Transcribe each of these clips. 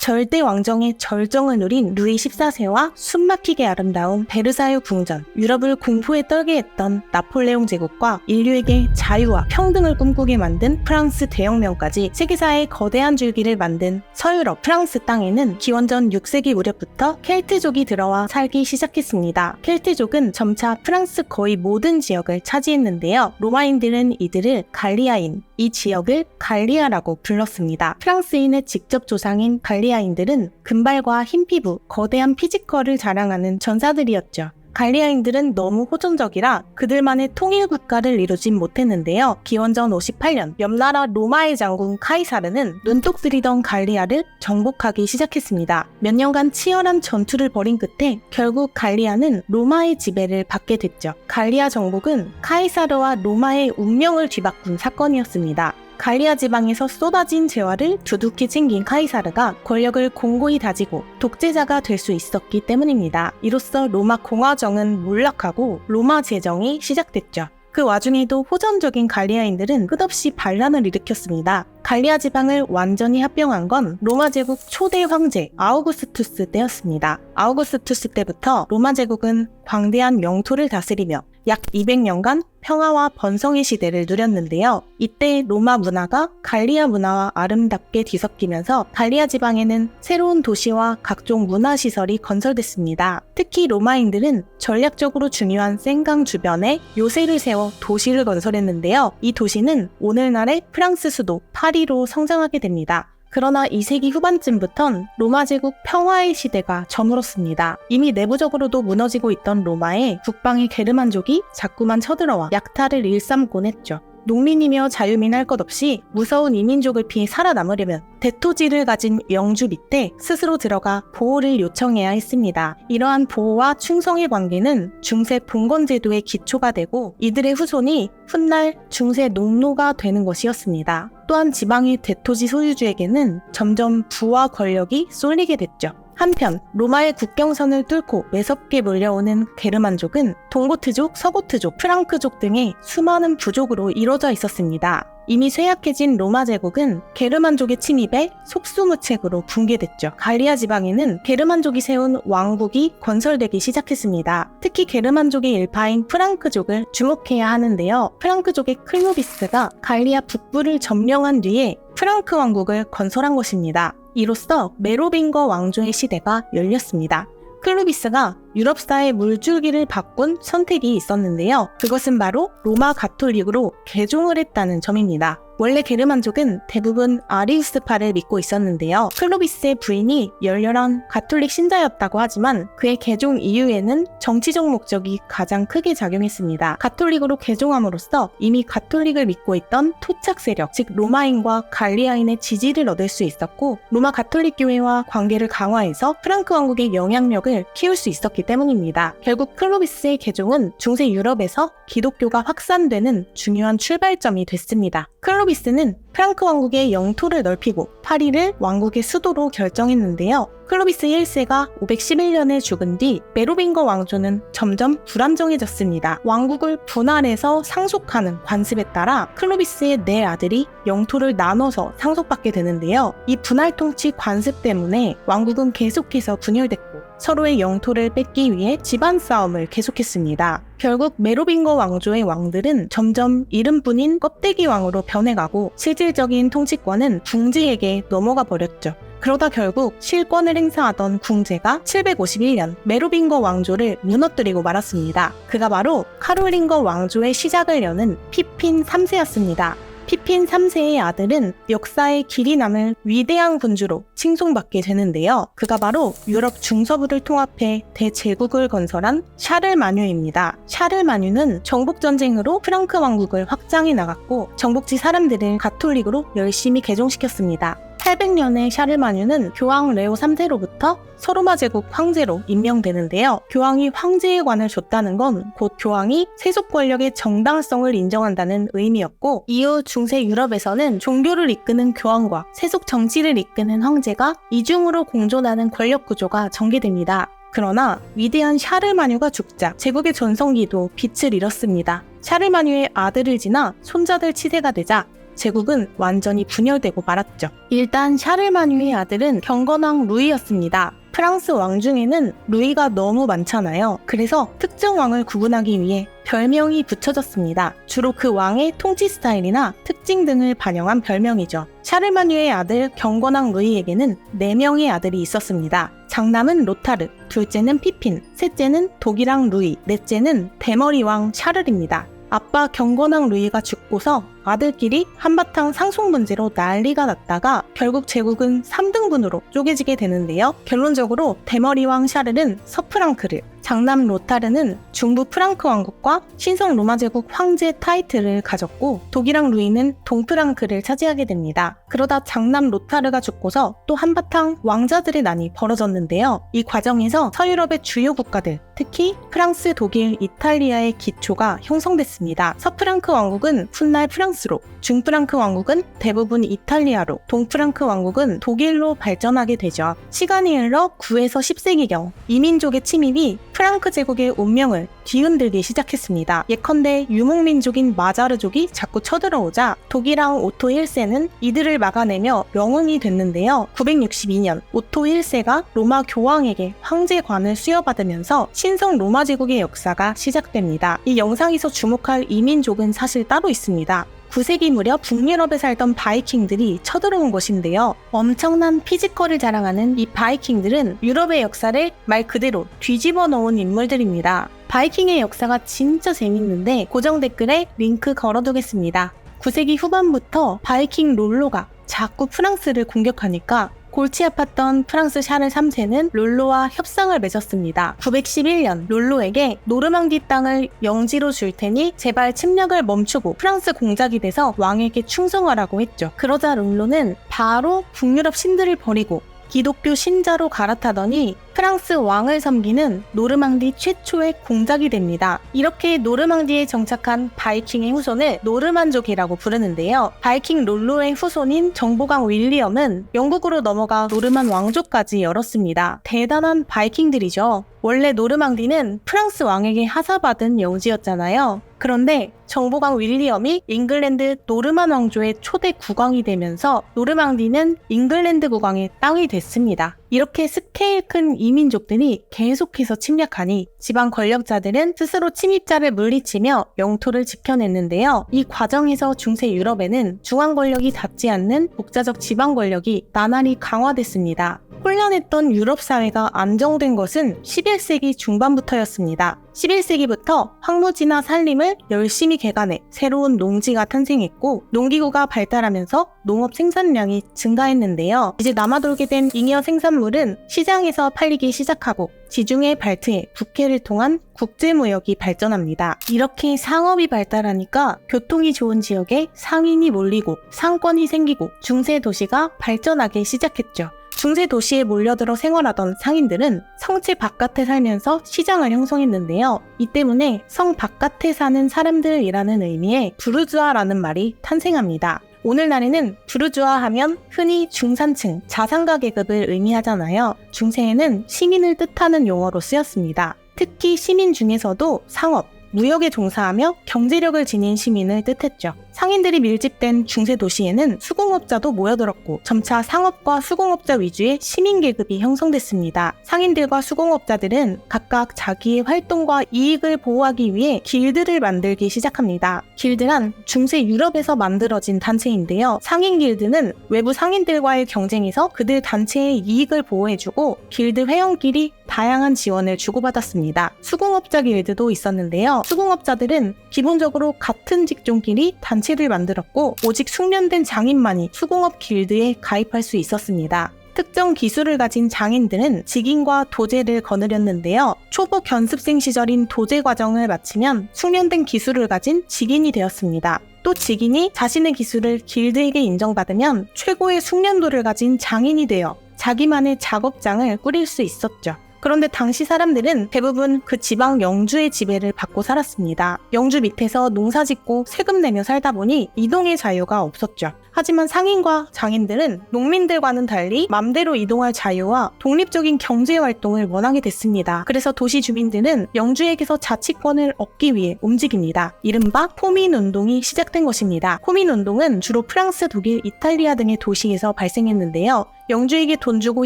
절대 왕정의 절정을 누린 루이 14세와 숨막히게 아름다운 베르사유 궁전, 유럽을 공포에 떨게 했던 나폴레옹 제국과 인류에게 자유와 평등을 꿈꾸게 만든 프랑스 대혁명까지 세계사의 거대한 줄기를 만든 서유럽 프랑스 땅에는 기원전 6세기 무렵부터 켈트족이 들어와 살기 시작했습니다. 켈트족은 점차 프랑스 거의 모든 지역을 차지했는데요. 로마인들은 이들을 갈리아인, 이 지역을 갈리아라고 불렀습니다. 프랑스인의 직접 조상인 갈리아인들은 금발과 흰 피부, 거대한 피지컬을 자랑하는 전사들이었죠. 갈리아인들은 너무 호전적이라 그들만의 통일 국가를 이루진 못했는데요. 기원전 58년 옆나라 로마의 장군 카이사르는 눈독 들이던 갈리아를 정복하기 시작했습니다. 몇 년간 치열한 전투를 벌인 끝에 결국 갈리아는 로마의 지배를 받게 됐죠. 갈리아 정복은 카이사르와 로마의 운명을 뒤바꾼 사건이었습니다. 갈리아 지방에서 쏟아진 재화를 두둑히 챙긴 카이사르가 권력을 공고히 다지고 독재자가 될 수 있었기 때문입니다. 이로써 로마 공화정은 몰락하고 로마 제정이 시작됐죠. 그 와중에도 호전적인 갈리아인들은 끝없이 반란을 일으켰습니다. 갈리아 지방을 완전히 합병한 건 로마 제국 초대 황제 아우구스투스 때였습니다. 아우구스투스 때부터 로마 제국은 광대한 영토를 다스리며 약 200년간 평화와 번성의 시대를 누렸는데요. 이때 로마 문화가 갈리아 문화와 아름답게 뒤섞이면서 갈리아 지방에는 새로운 도시와 각종 문화시설이 건설됐습니다. 특히 로마인들은 전략적으로 중요한 센강 주변에 요새를 세워 도시를 건설했는데요. 이 도시는 오늘날의 프랑스 수도 파리로 성장하게 됩니다. 그러나 2세기 후반쯤부턴 로마 제국 평화의 시대가 저물었습니다. 이미 내부적으로도 무너지고 있던 로마에 북방의 게르만족이 자꾸만 쳐들어와 약탈을 일삼곤 했죠. 농민이며 자유민 할 것 없이 무서운 이민족을 피해 살아남으려면 대토지를 가진 영주 밑에 스스로 들어가 보호를 요청해야 했습니다. 이러한 보호와 충성의 관계는 중세 봉건제도의 기초가 되고 이들의 후손이 훗날 중세 농노가 되는 것이었습니다. 또한 지방의 대토지 소유주에게는 점점 부와 권력이 쏠리게 됐죠. 한편 로마의 국경선을 뚫고 매섭게 몰려오는 게르만족은 동고트족, 서고트족, 프랑크족 등의 수많은 부족으로 이루어져 있었습니다. 이미 쇠약해진 로마 제국은 게르만족의 침입에 속수무책으로 붕괴됐죠. 갈리아 지방에는 게르만족이 세운 왕국이 건설되기 시작했습니다. 특히 게르만족의 일파인 프랑크족을 주목해야 하는데요. 프랑크족의 클로비스가 갈리아 북부를 점령한 뒤에 프랑크 왕국을 건설한 것입니다. 이로써 메로빙거 왕조의 시대가 열렸습니다. 클로비스가 유럽사의 물줄기를 바꾼 선택이 있었는데요. 그것은 바로 로마 가톨릭으로 개종을 했다는 점입니다. 원래 게르만족은 대부분 아리우스파를 믿고 있었는데요. 클로비스의 부인이 열렬한 가톨릭 신자였다고 하지만 그의 개종 이후에는 정치적 목적이 가장 크게 작용했습니다. 가톨릭으로 개종함으로써 이미 가톨릭을 믿고 있던 토착 세력, 즉 로마인과 갈리아인의 지지를 얻을 수 있었고 로마 가톨릭 교회와 관계를 강화해서 프랑크 왕국의 영향력을 키울 수 있었기 때문입니다. 결국 클로비스의 개종은 중세 유럽에서 기독교가 확산되는 중요한 출발점이 됐습니다. 클로비스는 프랑크 왕국의 영토를 넓히고 파리를 왕국의 수도로 결정했는데요. 클로비스 1세가 511년에 죽은 뒤 메로빙거 왕조는 점점 불안정해졌습니다. 왕국을 분할해서 상속하는 관습에 따라 클로비스의 4아들이 영토를 나눠서 상속받게 되는데요. 이 분할 통치 관습 때문에 왕국은 계속해서 분열됐고 서로의 영토를 뺏기 위해 집안 싸움을 계속했습니다. 결국 메로빙거 왕조의 왕들은 점점 이름뿐인 껍데기 왕으로 변해가고 실질적인 통치권은 궁제에게 넘어가 버렸죠. 그러다 결국 실권을 행사하던 궁제가 751년 메로빙거 왕조를 무너뜨리고 말았습니다. 그가 바로 카롤링거 왕조의 시작을 여는 피핀 3세였습니다. 피핀 3세의 아들은 역사에 길이 남을 위대한 군주로 칭송받게 되는데요. 그가 바로 유럽 중서부를 통합해 대제국을 건설한 샤를마뉴입니다. 샤를마뉴는 정복전쟁으로 프랑크 왕국을 확장해 나갔고 정복지 사람들을 가톨릭으로 열심히 개종시켰습니다. 800년에 샤를마뉴는 교황 레오 3세로부터 서로마 제국 황제로 임명되는데요. 교황이 황제의 관을 줬다는 건 곧 교황이 세속 권력의 정당성을 인정한다는 의미였고 이후 중세 유럽에서는 종교를 이끄는 교황과 세속 정치를 이끄는 황제가 이중으로 공존하는 권력 구조가 전개됩니다. 그러나 위대한 샤를마뉴가 죽자 제국의 전성기도 빛을 잃었습니다. 샤를마뉴의 아들을 지나 손자들 치세가 되자 제국은 완전히 분열되고 말았죠. 일단 샤를마뉴의 아들은 경건왕 루이였습니다. 프랑스 왕 중에는 루이가 너무 많잖아요. 그래서 특정 왕을 구분하기 위해 별명이 붙여졌습니다. 주로 그 왕의 통치 스타일이나 특징 등을 반영한 별명이죠. 샤를마뉴의 아들 경건왕 루이에게는 4명의 아들이 있었습니다. 장남은 로타르, 둘째는 피핀, 셋째는 독일왕 루이, 넷째는 대머리 왕 샤를입니다. 아빠 경건왕 루이가 죽고서 아들끼리 한바탕 상속 문제로 난리가 났다가 결국 제국은 3등분으로 쪼개지게 되는데요. 결론적으로 대머리 왕 샤를은 서프랑크를, 장남 로타르는 중부 프랑크 왕국과 신성 로마 제국 황제 타이틀을 가졌고 독일왕 루이는 동프랑크를 차지하게 됩니다. 그러다 장남 로타르가 죽고서 또 한바탕 왕자들의 난이 벌어졌는데요. 이 과정에서 서유럽의 주요 국가들, 특히 프랑스, 독일, 이탈리아의 기초가 형성됐습니다. 서프랑크 왕국은 훗날 프랑스로, 중프랑크 왕국은 대부분 이탈리아로, 동프랑크 왕국은 독일로 발전하게 되죠. 시간이 흘러 9에서 10세기경 이민족의 침입이 프랑크 제국의 운명을 뒤흔들기 시작했습니다. 예컨대 유목민족인 마자르족이 자꾸 쳐들어오자 독일왕 오토 1세는 이들을 막아내며 영웅이 됐는데요. 962년 오토 1세가 로마 교황에게 황제관을 수여받으면서 신성 로마 제국의 역사가 시작됩니다. 이 영상에서 주목할 이민족은 사실 따로 있습니다. 9세기 무렵 북유럽에 살던 바이킹들이 쳐들어온 것인데요. 엄청난 피지컬을 자랑하는 이 바이킹들은 유럽의 역사를 말 그대로 뒤집어 놓은 인물들입니다. 바이킹의 역사가 진짜 재밌는데 고정 댓글에 링크 걸어두겠습니다. 9세기 후반부터 바이킹 롤로가 자꾸 프랑스를 공격하니까 골치 아팠던 프랑스 샤를 3세는 롤로와 협상을 맺었습니다. 911년 롤로에게 노르망디 땅을 영지로 줄 테니 제발 침략을 멈추고 프랑스 공작이 돼서 왕에게 충성하라고 했죠. 그러자 롤로는 바로 북유럽 신들을 버리고 기독교 신자로 갈아타더니 프랑스 왕을 섬기는 노르망디 최초의 공작이 됩니다. 이렇게 노르망디에 정착한 바이킹의 후손을 노르만족이라고 부르는데요. 바이킹 롤로의 후손인 정보강 윌리엄은 영국으로 넘어가 노르만 왕조까지 열었습니다. 대단한 바이킹들이죠. 원래 노르망디는 프랑스 왕에게 하사받은 영지였잖아요. 그런데 정보강 윌리엄이 잉글랜드 노르만 왕조의 초대 국왕이 되면서 노르망디는 잉글랜드 국왕의 땅이 됐습니다. 이렇게 스케일 큰 이민족들이 계속해서 침략하니 지방 권력자들은 스스로 침입자를 물리치며 영토를 지켜냈는데요. 이 과정에서 중세 유럽에는 중앙 권력이 닿지 않는 독자적 지방 권력이 나날이 강화됐습니다. 혼란했던 유럽 사회가 안정된 것은 11세기 중반부터였습니다. 11세기부터 황무지나 산림을 열심히 개간해 새로운 농지가 탄생했고 농기구가 발달하면서 농업 생산량이 증가했는데요. 이제 남아돌게 된 잉여 생산물은 시장에서 팔리기 시작하고 지중해 발트해 북해를 통한 국제무역이 발전합니다. 이렇게 상업이 발달하니까 교통이 좋은 지역에 상인이 몰리고 상권이 생기고 중세 도시가 발전하기 시작했죠. 중세 도시에 몰려들어 생활하던 상인들은 성체 바깥에 살면서 시장을 형성했는데요. 이 때문에 성 바깥에 사는 사람들이라는 의미의 부르주아라는 말이 탄생합니다. 오늘날에는 부르주아 하면 흔히 중산층, 자산가 계급을 의미하잖아요. 중세에는 시민을 뜻하는 용어로 쓰였습니다. 특히 시민 중에서도 상업, 무역에 종사하며 경제력을 지닌 시민을 뜻했죠. 상인들이 밀집된 중세 도시에는 수공업자도 모여들었고 점차 상업과 수공업자 위주의 시민계급이 형성됐습니다. 상인들과 수공업자들은 각각 자기의 활동과 이익을 보호하기 위해 길드를 만들기 시작합니다. 길드란 중세 유럽에서 만들어진 단체인데요. 상인 길드는 외부 상인들과의 경쟁에서 그들 단체의 이익을 보호해주고 길드 회원끼리 다양한 지원을 주고받았습니다. 수공업자 길드도 있었는데요. 수공업자들은 기본적으로 같은 직종끼리 단체를 만들었고 오직 숙련된 장인만이 수공업 길드에 가입할 수 있었습니다. 특정 기술을 가진 장인들은 직인과 도제를 거느렸는데요. 초보 견습생 시절인 도제 과정을 마치면 숙련된 기술을 가진 직인이 되었습니다. 또 직인이 자신의 기술을 길드에게 인정받으면 최고의 숙련도를 가진 장인이 되어 자기만의 작업장을 꾸릴 수 있었죠. 그런데 당시 사람들은 대부분 그 지방 영주의 지배를 받고 살았습니다. 영주 밑에서 농사짓고 세금 내며 살다 보니 이동의 자유가 없었죠. 하지만 상인과 장인들은 농민들과는 달리 맘대로 이동할 자유와 독립적인 경제활동을 원하게 됐습니다. 그래서 도시 주민들은 영주에게서 자치권을 얻기 위해 움직입니다. 이른바 포민운동이 시작된 것입니다. 포민운동은 주로 프랑스, 독일, 이탈리아 등의 도시에서 발생했는데요. 영주에게 돈 주고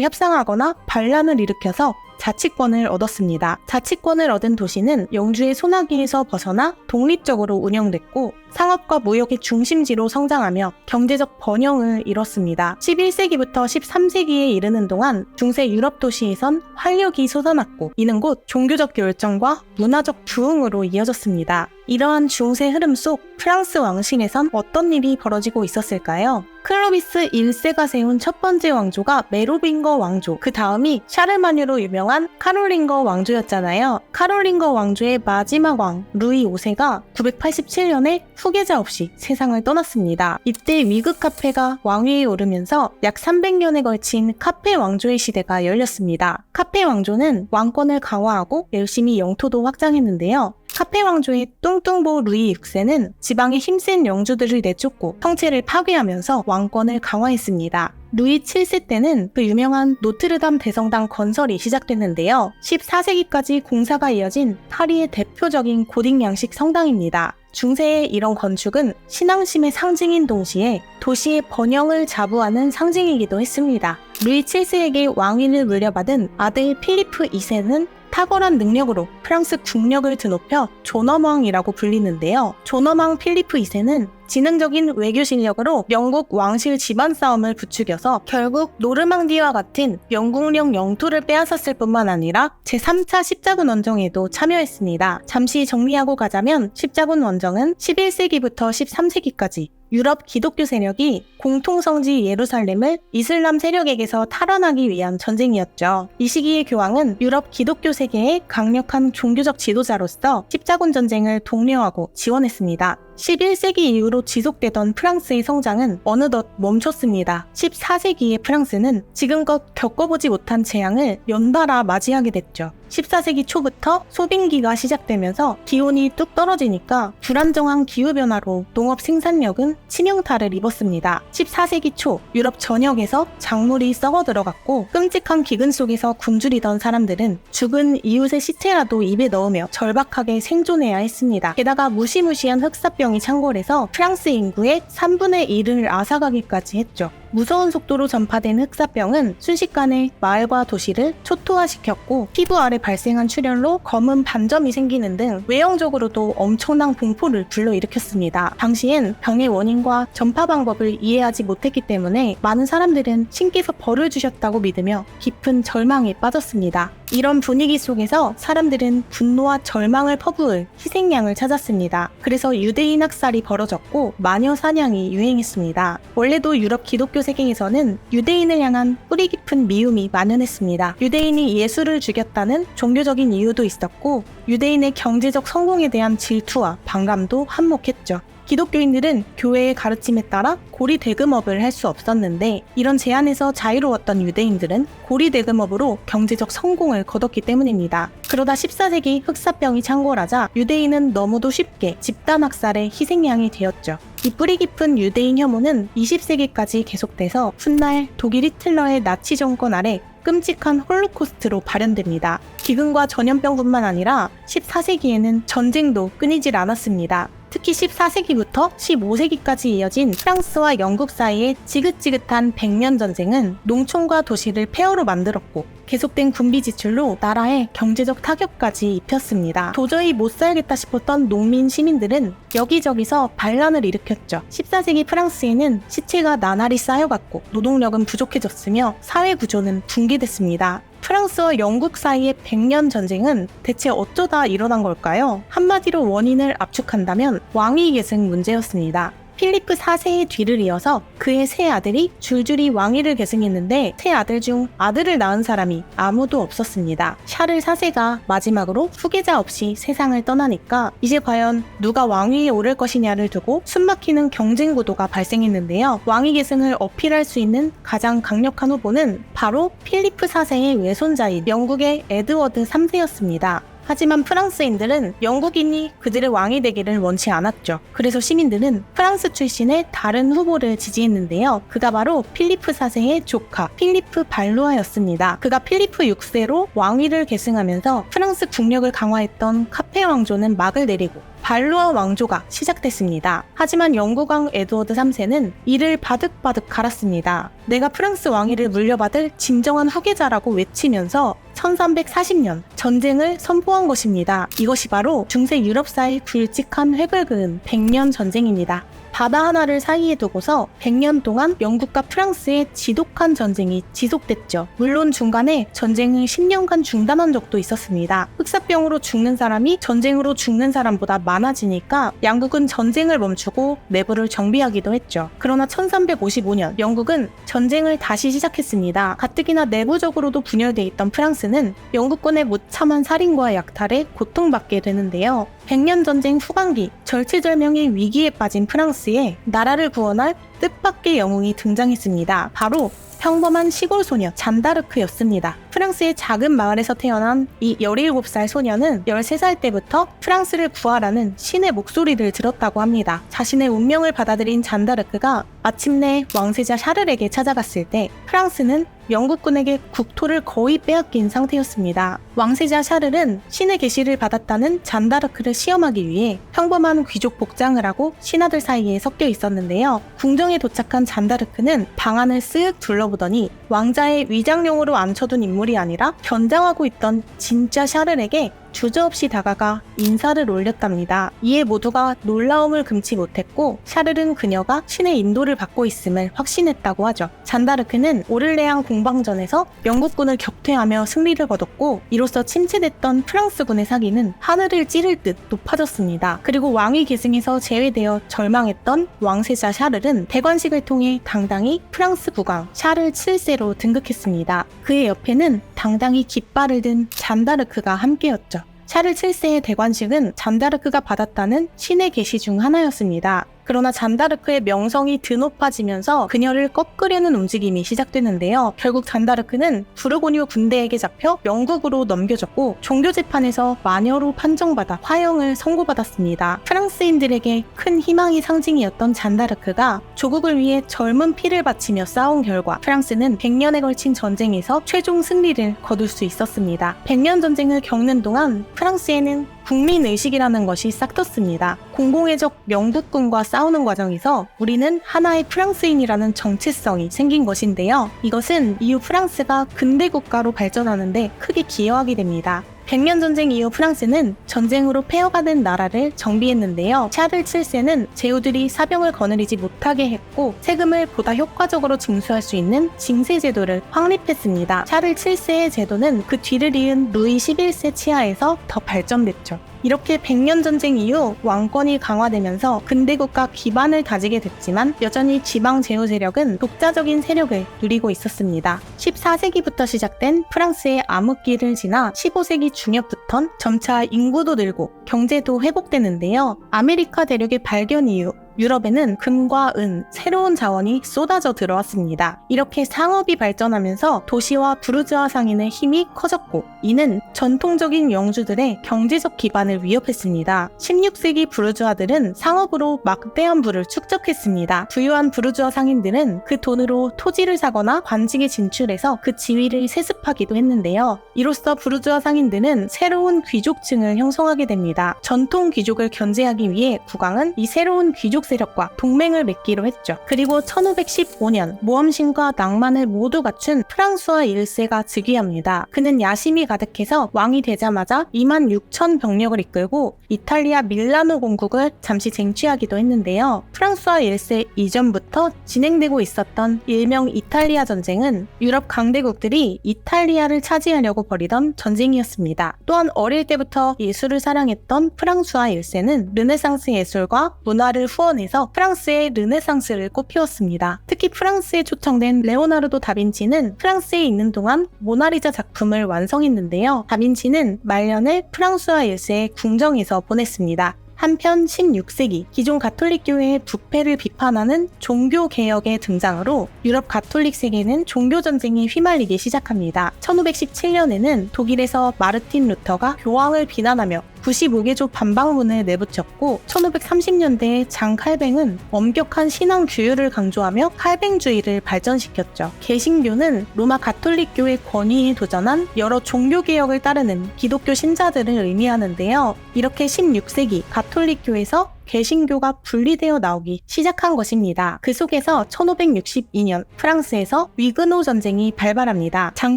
협상하거나 반란을 일으켜서 자치권을 얻었습니다. 자치권을 얻은 도시는 영주의 소나기에서 벗어나 독립적으로 운영됐고 상업과 무역의 중심지로 성장하며 경제적 번영을 이뤘습니다. 11세기부터 13세기에 이르는 동안 중세 유럽 도시에선 활력이 솟아났고 이는 곧 종교적 열정과 문화적 부흥으로 이어졌습니다. 이러한 중세 흐름 속 프랑스 왕실에선 어떤 일이 벌어지고 있었을까요? 클로비스 1세가 세운 첫 번째 왕조가 메로빙거 왕조, 그 다음이 샤르마뉴로 유명한 카롤링거 왕조였잖아요. 카롤링거 왕조의 마지막 왕 루이 5세가 987년에 후계자 없이 세상을 떠났습니다. 이때 위그 카페가 왕위에 오르면서 약 300년에 걸친 카페 왕조의 시대가 열렸습니다. 카페 왕조는 왕권을 강화하고 열심히 영토도 확장했는데요. 카페 왕조의 뚱뚱보 루이 6세는 지방의 힘센 영주들을 내쫓고 성체를 파괴하면서 왕권을 강화했습니다. 루이 7세 때는 그 유명한 노트르담 대성당 건설이 시작됐는데요. 14세기까지 공사가 이어진 파리의 대표적인 고딕 양식 성당입니다. 중세의 이런 건축은 신앙심의 상징인 동시에 도시의 번영을 자부하는 상징이기도 했습니다. 루이 7세에게 왕위를 물려받은 아들 필리프 2세는 탁월한 능력으로 프랑스 국력을 드높여 존엄왕이라고 불리는데요. 존엄왕 필리프 2세는 지능적인 외교 실력으로 영국 왕실 집안 싸움을 부추겨서 결국 노르망디와 같은 영국령 영토를 빼앗았을 뿐만 아니라 제3차 십자군 원정에도 참여했습니다. 잠시 정리하고 가자면 십자군 원정은 11세기부터 13세기까지 유럽 기독교 세력이 공통성지 예루살렘을 이슬람 세력에게서 탈환하기 위한 전쟁이었죠. 이 시기의 교황은 유럽 기독교 세계의 강력한 종교적 지도자로서 십자군 전쟁을 독려하고 지원했습니다. 11세기 이후로 지속되던 프랑스의 성장은 어느덧 멈췄습니다. 14세기의 프랑스는 지금껏 겪어보지 못한 재앙을 연달아 맞이하게 됐죠. 14세기 초부터 소빙기가 시작되면서 기온이 뚝 떨어지니까 불안정한 기후변화로 농업 생산력은 치명타를 입었습니다. 14세기 초 유럽 전역에서 작물이 썩어 들어갔고 끔찍한 기근 속에서 굶주리던 사람들은 죽은 이웃의 시체라도 입에 넣으며 절박하게 생존해야 했습니다. 게다가 무시무시한 흑사병이 창궐해서 프랑스 인구의 3분의 1을 앗아가기까지 했죠. 무서운 속도로 전파된 흑사병은 순식간에 마을과 도시를 초토화시켰고 피부 아래 발생한 출혈로 검은 반점이 생기는 등 외형적으로도 엄청난 공포를 불러일으켰습니다. 당시엔 병의 원인과 전파 방법을 이해하지 못했기 때문에 많은 사람들은 신께서 벌을 주셨다고 믿으며 깊은 절망에 빠졌습니다. 이런 분위기 속에서 사람들은 분노와 절망을 퍼부을 희생양을 찾았습니다. 그래서 유대인 학살이 벌어졌고 마녀 사냥이 유행했습니다. 원래도 유럽 기독교 세계에서는 유대인을 향한 뿌리 깊은 미움이 만연했습니다. 유대인이 예수를 죽였다는 종교적인 이유도 있었고 유대인의 경제적 성공에 대한 질투와 반감도 한몫했죠. 기독교인들은 교회의 가르침에 따라 고리대금업을 할 수 없었는데 이런 제한에서 자유로웠던 유대인들은 고리대금업으로 경제적 성공을 거뒀기 때문입니다. 그러다 14세기 흑사병이 창궐하자 유대인은 너무도 쉽게 집단학살의 희생양이 되었죠. 이 뿌리 깊은 유대인 혐오는 20세기까지 계속돼서 훗날 독일 히틀러의 나치 정권 아래 끔찍한 홀로코스트로 발현됩니다. 기근과 전염병뿐만 아니라 14세기에는 전쟁도 끊이질 않았습니다. 특히 14세기부터 15세기까지 이어진 프랑스와 영국 사이의 지긋지긋한 백년 전쟁은 농촌과 도시를 폐허로 만들었고 계속된 군비 지출로 나라에 경제적 타격까지 입혔습니다. 도저히 못 살겠다 싶었던 농민 시민들은 여기저기서 반란을 일으켰죠. 14세기 프랑스에는 시체가 나날이 쌓여갔고 노동력은 부족해졌으며 사회 구조는 붕괴됐습니다. 프랑스와 영국 사이의 100년 전쟁은 대체 어쩌다 일어난 걸까요? 한마디로 원인을 압축한다면 왕위 계승 문제였습니다. 필리프 4세의 뒤를 이어서 그의 세 아들이 줄줄이 왕위를 계승했는데 세 아들 중 아들을 낳은 사람이 아무도 없었습니다. 샤를 4세가 마지막으로 후계자 없이 세상을 떠나니까 이제 과연 누가 왕위에 오를 것이냐를 두고 숨막히는 경쟁 구도가 발생했는데요. 왕위 계승을 어필할 수 있는 가장 강력한 후보는 바로 필리프 4세의 외손자인 영국의 에드워드 3세였습니다. 하지만 프랑스인들은 영국인이 그들의 왕이 되기를 원치 않았죠. 그래서 시민들은 프랑스 출신의 다른 후보를 지지했는데요. 그가 바로 필리프 4세의 조카 필리프 발루아였습니다. 그가 필리프 6세로 왕위를 계승하면서 프랑스 국력을 강화했던 카페 왕조는 막을 내리고 발루아 왕조가 시작됐습니다. 하지만 영국 왕 에드워드 3세는 이를 바득바득 갈았습니다. 내가 프랑스 왕위를 물려받을 진정한 후계자라고 외치면서 1340년 전쟁을 선포한 것입니다. 이것이 바로 중세 유럽사의 굵직한 획을 그은 100년 전쟁입니다. 바다 하나를 사이에 두고서 100년 동안 영국과 프랑스의 지독한 전쟁이 지속됐죠. 물론 중간에 전쟁을 10년간 중단한 적도 있었습니다. 흑사병으로 죽는 사람이 전쟁으로 죽는 사람보다 많아지니까 양국은 전쟁을 멈추고 내부를 정비하기도 했죠. 그러나 1355년 영국은 전쟁을 다시 시작했습니다. 가뜩이나 내부적으로도 분열돼 있던 프랑스는 영국군의 무참한 살인과 약탈에 고통받게 되는데요. 100년 전쟁 후반기 절체절명의 위기에 빠진 프랑스에 나라를 구원할 뜻밖의 영웅이 등장했습니다. 바로 평범한 시골 소녀 잔다르크였습니다. 프랑스의 작은 마을에서 태어난 이 17살 소녀는 13살 때부터 프랑스를 구하라는 신의 목소리를 들었다고 합니다. 자신의 운명을 받아들인 잔다르크가 마침내 왕세자 샤를에게 찾아갔을 때 프랑스는 영국군에게 국토를 거의 빼앗긴 상태였습니다. 왕세자 샤를은 신의 계시를 받았다는 잔다르크를 시험하기 위해 평범한 귀족 복장을 하고 신하들 사이에 섞여 있었는데요. 궁정에 도착한 잔다르크는 방안을 쓱 둘러보더니 왕자의 위장용으로 앉혀둔 인물이 아니라 변장하고 있던 진짜 샤를에게 주저없이 다가가 인사를 올렸답니다. 이에 모두가 놀라움을 금치 못했고 샤를은 그녀가 신의 인도를 받고 있음을 확신했다고 하죠. 잔다르크는 오를레앙 공방전에서 영국군을 격퇴하며 승리를 거뒀고 이로써 침체됐던 프랑스군의 사기는 하늘을 찌를 듯 높아졌습니다. 그리고 왕위 계승에서 제외되어 절망했던 왕세자 샤를은 대관식을 통해 당당히 프랑스 국왕 샤를 7세로 등극했습니다. 그의 옆에는 당당히 깃발을 든 잔다르크가 함께였죠. 샤를 7세의 대관식은 잔다르크가 받았다는 신의 계시 중 하나였습니다. 그러나 잔다르크의 명성이 드높아지면서 그녀를 꺾으려는 움직임이 시작되는데요. 결국 잔다르크는 부르고뉴 군대에게 잡혀 영국으로 넘겨졌고 종교재판에서 마녀로 판정받아 화형을 선고받았습니다. 프랑스인들에게 큰 희망의 상징이었던 잔다르크가 조국을 위해 젊은 피를 바치며 싸운 결과 프랑스는 100년에 걸친 전쟁에서 최종 승리를 거둘 수 있었습니다. 100년 전쟁을 겪는 동안 프랑스에는 국민의식이라는 것이 싹텄습니다. 공공의 적 영국군과 싸우는 과정에서 우리는 하나의 프랑스인이라는 정체성이 생긴 것인데요. 이것은 이후 프랑스가 근대 국가로 발전하는데 크게 기여하게 됩니다. 100년 전쟁 이후 프랑스는 전쟁으로 폐허가된 나라를 정비했는데요. 샤를 7세는 제후들이 사병을 거느리지 못하게 했고 세금을 보다 효과적으로 징수할 수 있는 징세 제도를 확립했습니다. 샤를 7세의 제도는 그 뒤를 이은 루이 11세 치하에서 더 발전됐죠. 이렇게 100년 전쟁 이후 왕권이 강화되면서 근대국가 기반을 다지게 됐지만 여전히 지방 제후 세력은 독자적인 세력을 누리고 있었습니다. 14세기부터 시작된 프랑스의 암흑기를 지나 15세기 중엽부턴 점차 인구도 늘고 경제도 회복되는데요. 아메리카 대륙의 발견 이후 유럽에는 금과 은, 새로운 자원이 쏟아져 들어왔습니다. 이렇게 상업이 발전하면서 도시와 부르주아 상인의 힘이 커졌고 이는 전통적인 영주들의 경제적 기반을 위협했습니다. 16세기 부르주아들은 상업으로 막대한 부를 축적했습니다. 부유한 부르주아 상인들은 그 돈으로 토지를 사거나 관직에 진출해서 그 지위를 세습하기도 했는데요. 이로써 부르주아 상인들은 새로운 귀족층을 형성하게 됩니다. 전통 귀족을 견제하기 위해 국왕은 이 새로운 귀족 세력과 동맹을 맺기로 했죠. 그리고 1515년 모험심과 낭만을 모두 갖춘 프랑스와 1세가 즉위합니다. 그는 야심이 가득해서 왕이 되자마자 26,000 병력을 이끌고 이탈리아 밀라노 공국을 잠시 쟁취하기도 했는데요. 프랑스와 1세 이전부터 진행되고 있었던 일명 이탈리아 전쟁은 유럽 강대국들이 이탈리아를 차지하려고 벌이던 전쟁이었습니다. 또한 어릴 때부터 예술을 사랑했던 프랑스와 1세는 르네상스 예술과 문화를 후원해서 프랑스의 르네상스를 꽃피웠습니다. 특히 프랑스에 초청된 레오나르도 다빈치는 프랑스에 있는 동안 모나리자 작품을 완성했는데요. 다빈치는 말년을 프랑스와 1세의 궁정에서 보냈습니다. 한편 16세기 기존 가톨릭 교회의 부패를 비판하는 종교개혁의 등장으로 유럽 가톨릭 세계는 종교전쟁에 휘말리기 시작합니다. 1517년에는 독일에서 마르틴 루터가 교황을 비난하며 95개조 반박문을 내붙였고 1530년대에 장 칼뱅은 엄격한 신앙 규율을 강조하며 칼뱅주의를 발전시켰죠. 개신교는 로마 가톨릭 교회 권위에 도전한 여러 종교개혁을 따르는 기독교 신자들을 의미하는데요. 이렇게 16세기 가톨릭 교회에서 개신교가 분리되어 나오기 시작한 것입니다. 그 속에서 1562년 프랑스에서 위그노 전쟁이 발발합니다. 장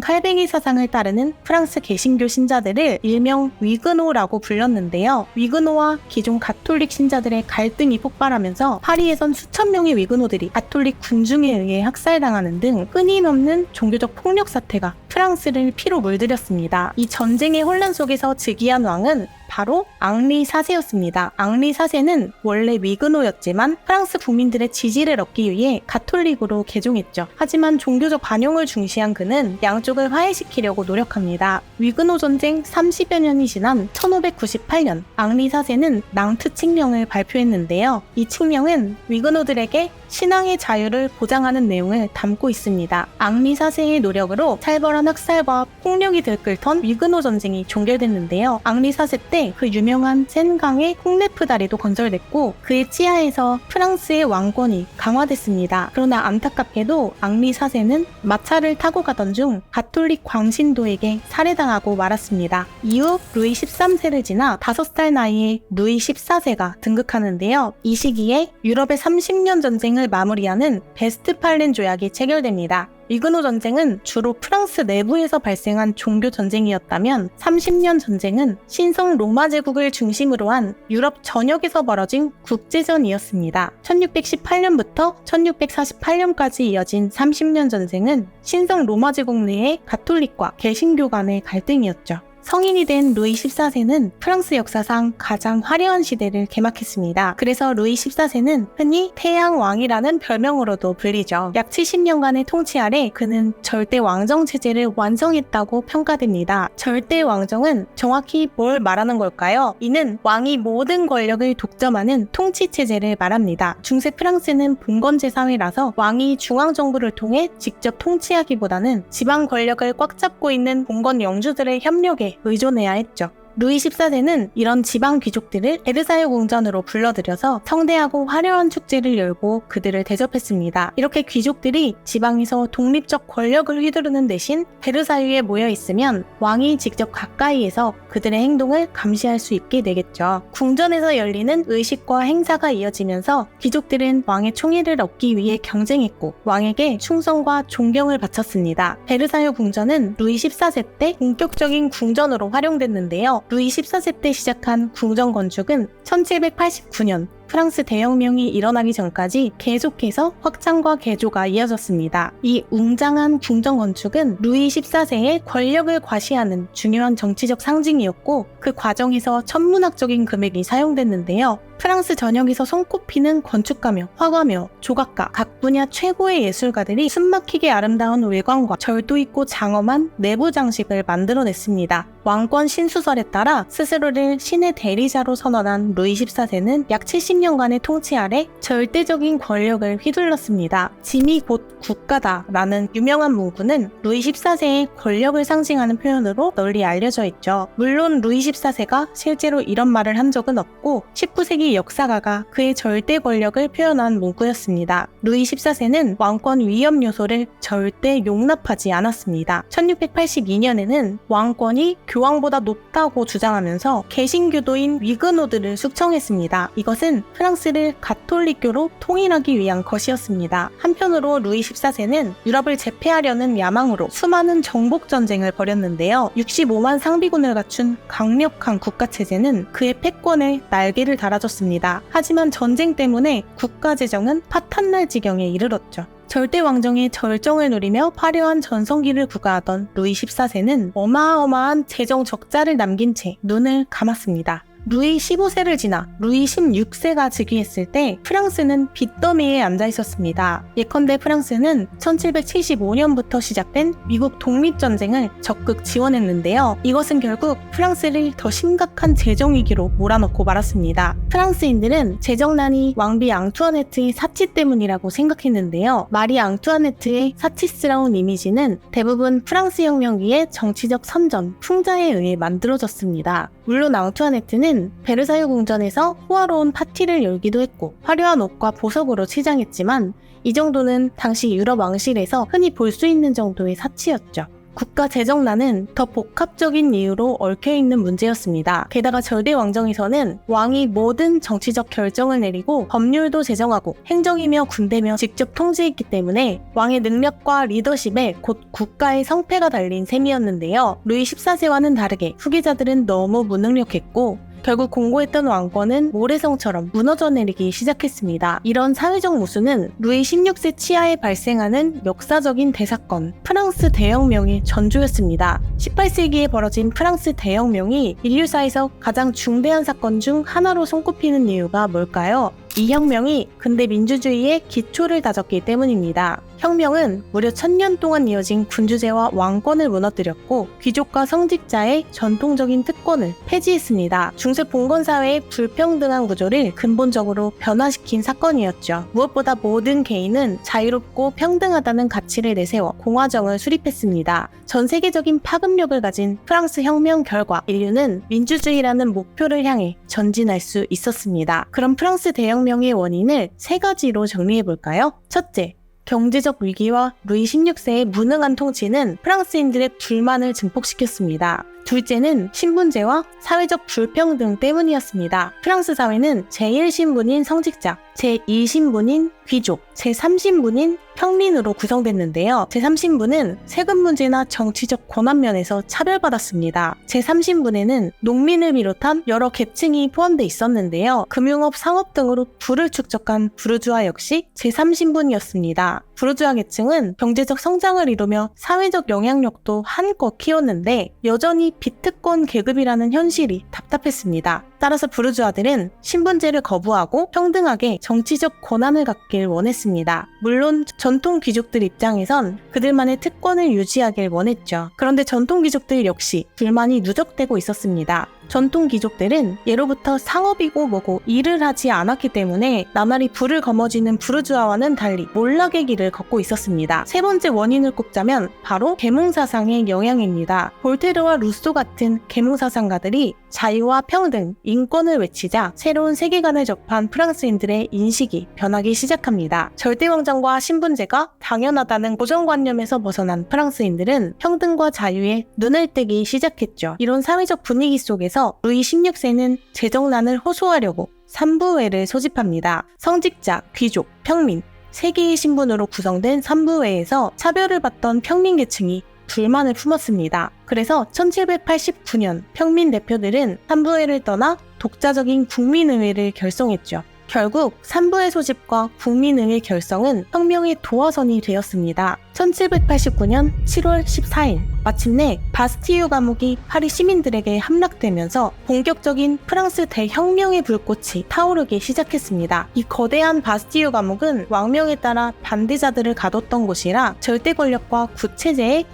칼뱅의 사상을 따르는 프랑스 개신교 신자들을 일명 위그노라고 불렀는데요. 위그노와 기존 가톨릭 신자들의 갈등이 폭발하면서 파리에선 수천 명의 위그노들이 가톨릭 군중에 의해 학살당하는 등 끊임없는 종교적 폭력 사태가 프랑스를 피로 물들였습니다. 이 전쟁의 혼란 속에서 즉위한 왕은 바로 앙리 4세였습니다. 앙리 4세는 원래 위그노였지만 프랑스 국민들의 지지를 얻기 위해 가톨릭으로 개종했죠. 하지만 종교적 반영을 중시한 그는 양쪽을 화해시키려고 노력합니다. 위그노 전쟁 30여 년이 지난 1598년 앙리 4세는 낭트 칙령을 발표했는데요. 이 칙령은 위그노들에게 신앙의 자유를 보장하는 내용을 담고 있습니다. 앙리 4세의 노력으로 살벌한 학살과 폭력이 들끓던 위그노 전쟁이 종결됐는데요. 앙리 4세 때 그 유명한 센강의 콩레프 다리도 건설됐고 그의 치하에서 프랑스의 왕권이 강화됐습니다. 그러나 안타깝게도 앙리 4세는 마차를 타고 가던 중 가톨릭 광신도에게 살해당하고 말았습니다. 이후 루이 13세를 지나 5살 나이에 루이 14세가 등극하는데요. 이 시기에 유럽의 30년 전쟁을 마무리하는 베스트팔렌 조약이 체결됩니다. 위그노 전쟁은 주로 프랑스 내부에서 발생한 종교 전쟁이었다면 30년 전쟁은 신성 로마 제국을 중심으로 한 유럽 전역에서 벌어진 국제전이었습니다. 1618년부터 1648년까지 이어진 30년 전쟁은 신성 로마 제국 내의 가톨릭과 개신교 간의 갈등이었죠. 성인이 된 루이 14세는 프랑스 역사상 가장 화려한 시대를 개막했습니다. 그래서 루이 14세는 흔히 태양왕이라는 별명으로도 불리죠. 약 70년간의 통치 아래 그는 절대 왕정 체제를 완성했다고 평가됩니다. 절대 왕정은 정확히 뭘 말하는 걸까요? 이는 왕이 모든 권력을 독점하는 통치 체제를 말합니다. 중세 프랑스는 봉건제 사회라서 왕이 중앙정부를 통해 직접 통치하기보다는 지방 권력을 꽉 잡고 있는 봉건 영주들의 협력에 의존해야 했죠. 루이 14세는 이런 지방 귀족들을 베르사유 궁전으로 불러들여서 성대하고 화려한 축제를 열고 그들을 대접했습니다. 이렇게 귀족들이 지방에서 독립적 권력을 휘두르는 대신 베르사유에 모여 있으면 왕이 직접 가까이에서 그들의 행동을 감시할 수 있게 되겠죠. 궁전에서 열리는 의식과 행사가 이어지면서 귀족들은 왕의 총애를 얻기 위해 경쟁했고 왕에게 충성과 존경을 바쳤습니다. 베르사유 궁전은 루이 14세 때 본격적인 궁전으로 활용됐는데요. 루이 14세 때 시작한 궁전 건축은 1789년 프랑스 대혁명이 일어나기 전까지 계속해서 확장과 개조가 이어졌습니다. 이 웅장한 궁전 건축은 루이 14세의 권력을 과시하는 중요한 정치적 상징이었고 그 과정에서 천문학적인 금액이 사용됐는데요. 프랑스 전역에서 손꼽히는 건축가며 화가며 조각가 각 분야 최고의 예술가들이 숨막히게 아름다운 외관과 절도 있고 장엄한 내부 장식을 만들어냈습니다. 왕권 신수설에 따라 스스로를 신의 대리자로 선언한 루이 14세는 약 70년간의 통치 아래 절대적인 권력을 휘둘렀습니다. 짐이 곧 국가다 라는 유명한 문구는 루이 14세의 권력을 상징하는 표현으로 널리 알려져 있죠. 물론 루이 14세가 실제로 이런 말을 한 적은 없고 19세기 역사가가 그의 절대 권력을 표현한 문구였습니다. 루이 14세는 왕권 위협 요소를 절대 용납하지 않았습니다. 1682년에는 왕권이 교황보다 높다고 주장하면서 개신교도인 위그노들을 숙청했습니다. 이것은 프랑스를 가톨릭교로 통일하기 위한 것이었습니다. 한편으로 루이 14세는 유럽을 제패하려는 야망으로 수많은 정복 전쟁을 벌였는데요. 65만 상비군을 갖춘 강력한 국가체제는 그의 패권에 날개를 달아줬습니다. 하지만 전쟁 때문에 국가 재정은 파탄날 지경에 이르렀죠. 절대 왕정의 절정을 누리며 화려한 전성기를 구가하던 루이 14세는 어마어마한 재정 적자를 남긴 채 눈을 감았습니다. 루이 15세를 지나 루이 16세가 즉위했을 때 프랑스는 빚더미에 앉아 있었습니다. 예컨대 프랑스는 1775년부터 시작된 미국 독립전쟁을 적극 지원했는데요. 이것은 결국 프랑스를 더 심각한 재정위기로 몰아넣고 말았습니다. 프랑스인들은 재정난이 왕비 앙투아네트의 사치 때문이라고 생각했는데요. 마리 앙투아네트의 사치스러운 이미지는 대부분 프랑스 혁명기의 정치적 선전, 풍자에 의해 만들어졌습니다. 물론 앙투아네트는 베르사유 궁전에서 호화로운 파티를 열기도 했고 화려한 옷과 보석으로 치장했지만 이 정도는 당시 유럽 왕실에서 흔히 볼 수 있는 정도의 사치였죠. 국가 재정난은 더 복합적인 이유로 얽혀있는 문제였습니다. 게다가 절대 왕정에서는 왕이 모든 정치적 결정을 내리고 법률도 제정하고 행정이며 군대며 직접 통제했기 때문에 왕의 능력과 리더십에 곧 국가의 성패가 달린 셈이었는데요. 루이 14세와는 다르게 후계자들은 너무 무능력했고 결국 공고했던 왕권은 모래성처럼 무너져 내리기 시작했습니다. 이런 사회적 모순은 루이 16세 치하에 발생하는 역사적인 대사건, 프랑스 대혁명의 전조였습니다. 18세기에 벌어진 프랑스 대혁명이 인류사에서 가장 중대한 사건 중 하나로 손꼽히는 이유가 뭘까요? 이 혁명이 근대 민주주의의 기초를 다졌기 때문입니다. 혁명은 무려 1000년 동안 이어진 군주제와 왕권을 무너뜨렸고 귀족과 성직자의 전통적인 특권을 폐지했습니다. 중세 봉건사회의 불평등한 구조를 근본적으로 변화시킨 사건이었죠. 무엇보다 모든 개인은 자유롭고 평등하다는 가치를 내세워 공화정을 수립했습니다. 전 세계적인 파급력을 가진 프랑스 혁명 결과 인류는 민주주의라는 목표를 향해 전진할 수 있었습니다. 그럼 프랑스 대혁명의 원인을 세 가지로 정리해볼까요? 첫째, 경제적 위기와 루이 16세의 무능한 통치는 프랑스인들의 불만을 증폭시켰습니다. 둘째는 신분제와 사회적 불평등 때문이었습니다. 프랑스 사회는 제1신분인 성직자, 제2신분인 귀족, 제3신분인 평민으로 구성됐는데요. 제3신분은 세금 문제나 정치적 권한 면에서 차별받았습니다. 제3신분에는 농민을 비롯한 여러 계층이 포함돼 있었는데요. 금융업, 상업 등으로 부를 축적한 부르주아 역시 제3신분이었습니다. 부르주아 계층은 경제적 성장을 이루며 사회적 영향력도 한껏 키웠는데 여전히 비특권 계급이라는 현실이 답답했습니다. 따라서 부르주아들은 신분제를 거부하고 평등하게 정치적 권한을 갖길 원했습니다. 물론 전통 귀족들 입장에선 그들만의 특권을 유지하길 원했죠. 그런데 전통 귀족들 역시 불만이 누적되고 있었습니다. 전통 귀족들은 예로부터 상업이고 뭐고 일을 하지 않았기 때문에 나날이 부를 거머쥐는 부르주아와는 달리 몰락의 길을 걷고 있었습니다. 세 번째 원인을 꼽자면 바로 계몽사상의 영향입니다. 볼테르와 루소 같은 계몽사상가들이 자유와 평등, 인권을 외치자 새로운 세계관을 접한 프랑스인들의 인식이 변하기 시작합니다. 절대왕정과 신분제가 당연하다는 고정관념에서 벗어난 프랑스인들은 평등과 자유에 눈을 떼기 시작했죠. 이런 사회적 분위기 속에서 루이 16세는 재정난을 호소하려고 3부회를 소집합니다. 성직자, 귀족, 평민, 세 개의 신분으로 구성된 3부회에서 차별을 받던 평민 계층이 불만을 품었습니다. 그래서 1789년 평민 대표들은 3부회를 떠나 독자적인 국민의회를 결성했죠. 결국 3부의 소집과 국민의회 결성은 혁명의 도화선이 되었습니다. 1789년 7월 14일 마침내 바스티유 감옥이 파리 시민들에게 함락되면서 본격적인 프랑스 대혁명의 불꽃이 타오르기 시작했습니다. 이 거대한 바스티유 감옥은 왕명에 따라 반대자들을 가뒀던 곳이라 절대 권력과 구체제의